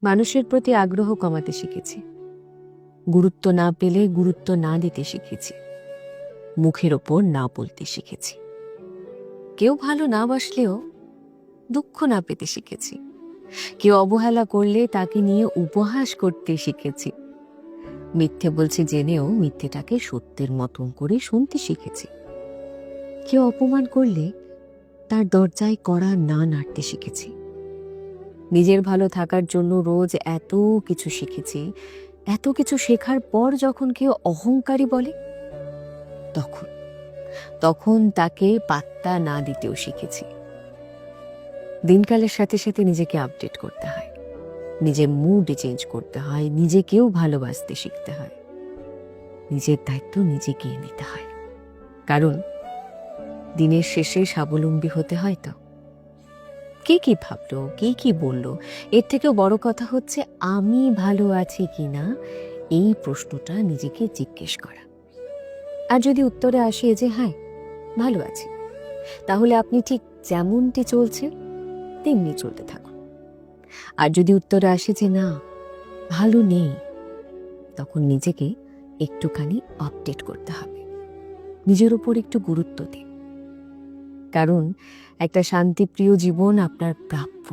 মানুষের প্রতি আগ্রহ কমাতে শিখেছি, গুরুত্ব না পেলে গুরুত্ব না দিতে শিখেছি, মুখের ওপর না বলতে শিখেছি, কেউ ভালো না বাসলেও দুঃখ না পেতে শিখেছি, কেউ অবহেলা করলে তাকে নিয়ে উপহাস করতে শিখেছি, মিথ্যে বলছে জেনেও মিথ্যেটাকে সত্যের মতন করে শুনতে শিখেছি, কেউ অপমান করলে তার দরজায় কড়া না নাড়তে শিখেছি। নিজের ভালো থাকার জন্য রোজ এত কিছু শিখেছি। এত কিছু শেখার পর যখন কেউ অহংকারী বলে, তখন তখন তাকে পাত্তা না দিতেও শিখেছি। দিনকালের সাথে সাথে নিজেকে আপডেট করতে হয়, নিজের মুড চেঞ্জ করতে হয়, নিজেকেও ভালোবাসতে শিখতে হয়, নিজের দায়িত্ব নিজেকেই নিতে হয়। কারণ দিনের শেষে স্বাবলম্বী হতে হয় তো। কে কি ভাবলো, কে কি বললো, এর থেকেও বড় কথা হচ্ছে আমি ভালো আছি কিনা এই প্রশ্নটা নিজেকে জিজ্ঞেস করা। আর যদি উত্তরে আসে যে হ্যাঁ ভালো আছি, তাহলে আপনি ঠিক যেমনটি চলছে তেমনি চলতে থাকুন। আর যদি উত্তরে আসে যে না ভালো নেই, তখন নিজেকে একটুখানি আপডেট করতে হবে, নিজের উপর একটু গুরুত্ব দিন। কারণ একটা শান্তিপ্রিয় জীবন আপনার প্রাপ্য।